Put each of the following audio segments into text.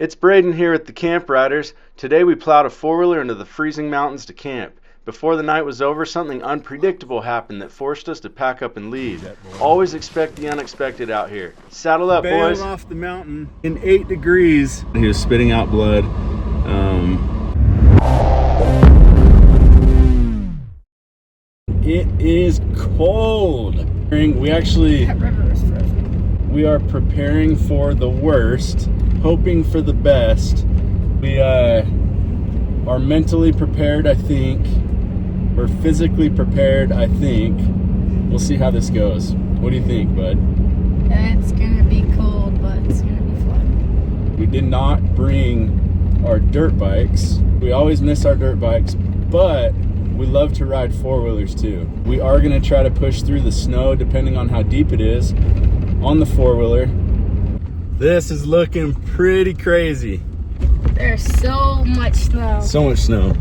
It's Braden here at the Camp Riders. Today we plowed a four-wheeler into the freezing mountains to camp. Before the night was over, something unpredictable happened that forced us to pack up and leave. Always expect the unexpected out here. Saddle up, boys. Bailed off the mountain in 8 degrees. He was spitting out blood. It is cold. We actually, we are preparing for the worst, hoping for the best. We are mentally prepared, I think. We're physically prepared, I think. We'll see how this goes. What do you think, bud? It's gonna be cold, but it's gonna be fun. We did not bring our dirt bikes. We always miss our dirt bikes, but we love to ride four-wheelers too. We are gonna try to push through the snow depending on how deep it is on the four-wheeler. This is looking pretty crazy. There's so much snow. So much snow.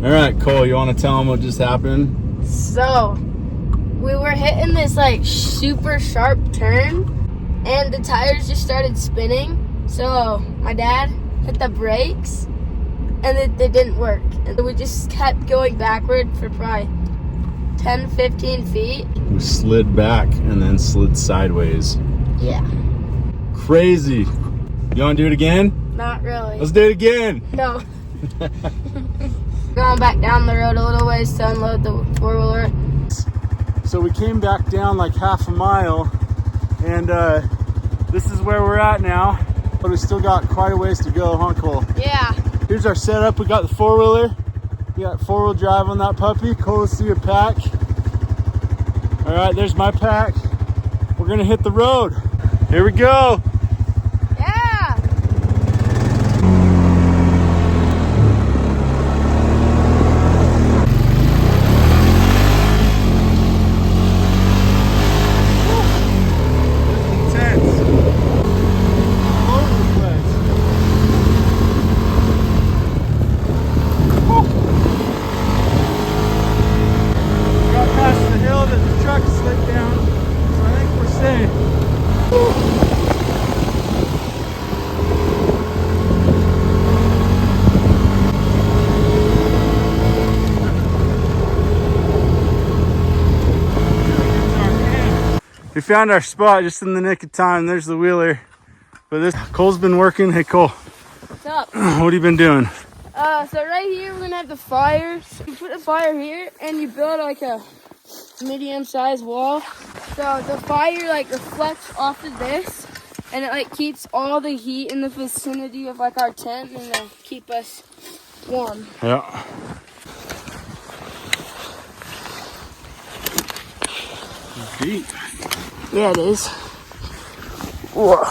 All right, Cole, you want to tell them what just happened? So, we were hitting this like super sharp turn and the tires just started spinning. So, my dad hit the brakes and they didn't work. And we just kept going backward for probably 10, 15 feet. We slid back and then slid sideways. Yeah. Crazy. You want to do it again? Not really. Let's do it again. No. Going back down the road a little ways to unload the four-wheeler. So we came back down like half a mile, and this is where we're at now. But we still got quite a ways to go, huh, Cole? Yeah. Here's our setup. We got the four-wheeler. We got four-wheel drive on that puppy. Cole, let's see your pack. All right, there's my pack. We're gonna hit the road. Here we go. Yeah. Intense. All over the place. Woo. We got past the hill that the truck slid down, so I think we're safe. We found our spot just in the nick of time. There's the wheeler. But this Cole's been working. Hey Cole, What's up? what have you been doing? So right here we're gonna have the fire. You put the fire here and you build like a medium-sized wall. So the fire like reflects off of this and it like keeps all the heat in the vicinity of like our tent and it'll keep us warm. Yeah. Deep. Yeah, it is. Whoa.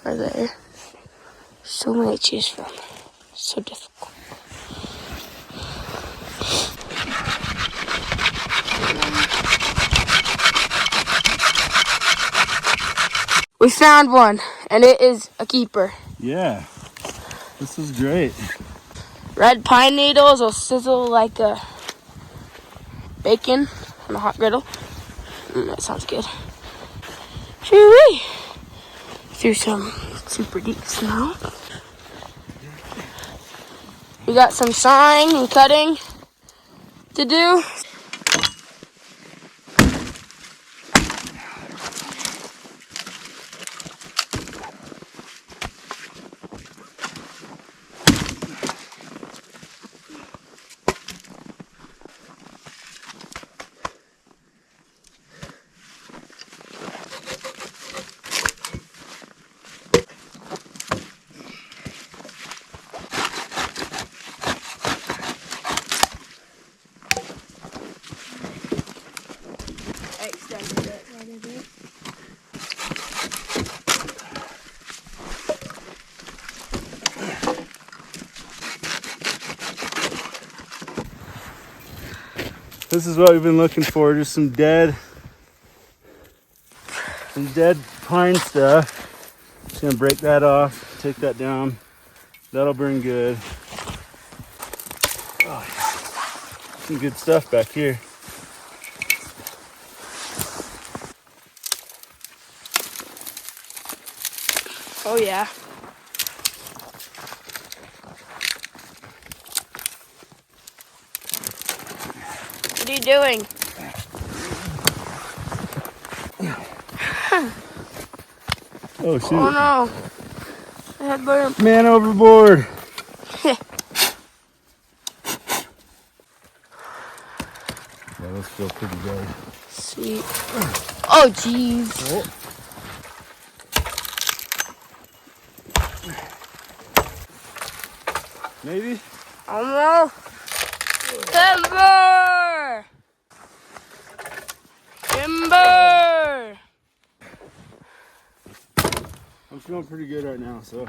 Right there. So many to choose from. So difficult. We found one, and it is a keeper. Yeah. This is great. Red pine needles will sizzle like a bacon on a hot griddle. That sounds good. Shoo-wee! Through some super deep snow. We got some sawing and cutting to do. Extended it a little bit. This is what we've been looking for, just some dead pine stuff. Just gonna break that off, take that down. That'll burn good. Oh, yeah. some good stuff back here. Oh yeah. What are you doing? Oh shoot. Oh no. I had burned. Man overboard. Yeah, those feel pretty good. Sweet. Oh jeez. Oh. Maybe? I don't know. Timber! Timber! I'm feeling pretty good right now, so.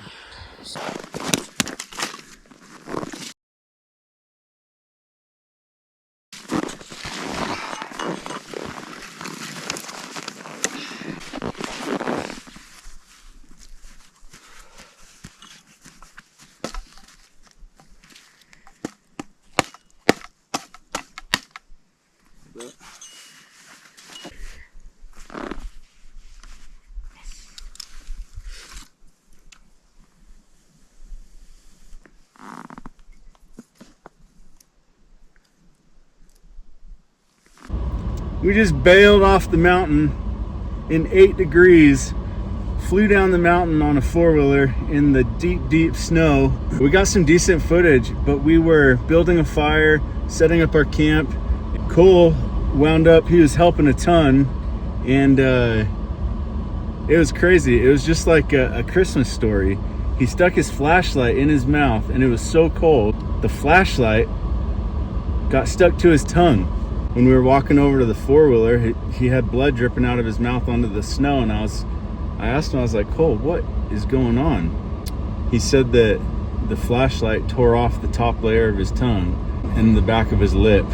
We just bailed off the mountain in 8 degrees, flew down the mountain on a 4-wheeler in the deep, deep snow. We got some decent footage, but we were building a fire, setting up our camp. Cole wound up, he was helping a ton, and it was crazy. It was just like a Christmas story. He stuck his flashlight in his mouth, and it was so cold, the flashlight got stuck to his tongue. When we were walking over to the 4-wheeler, he had blood dripping out of his mouth onto the snow, and I asked him, I was like, Cole, what is going on? He said that the flashlight tore off the top layer of his tongue and the back of his lip.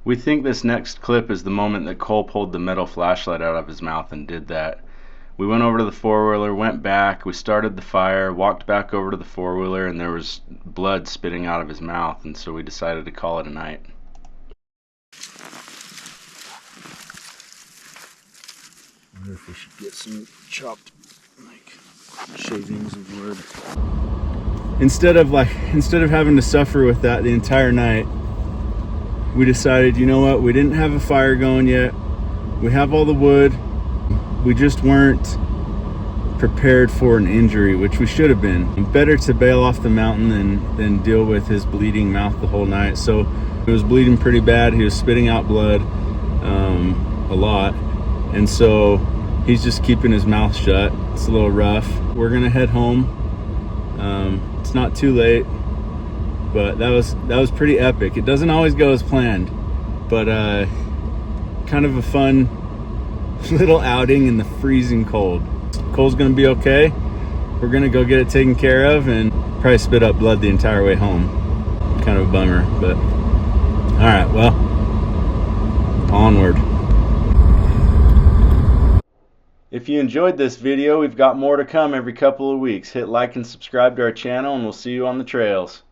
We think this next clip is the moment that Cole pulled the metal flashlight out of his mouth and did that. We went over to the 4-wheeler, went back, we started the fire, walked back over to the 4-wheeler, and there was blood spitting out of his mouth, and so we decided to call it a night. I wonder if we should get some chopped, like, shavings of wood. Instead of having to suffer with that the entire night, we decided, you know what, we didn't have a fire going yet. We have all the wood. We just weren't prepared for an injury, which we should have been. Better to bail off the mountain than deal with his bleeding mouth the whole night. So it was bleeding pretty bad. He was spitting out blood a lot. And so he's just keeping his mouth shut. It's a little rough. We're gonna head home. It's not too late, but that was pretty epic. It doesn't always go as planned, but kind of a fun little outing in the freezing cold. Cole's gonna be okay. We're gonna go get it taken care of and probably spit up blood the entire way home. Kind of a bummer, but all right, well, onward. If you enjoyed this video, we've got more to come every couple of weeks. Hit like and subscribe to our channel, and we'll see you on the trails.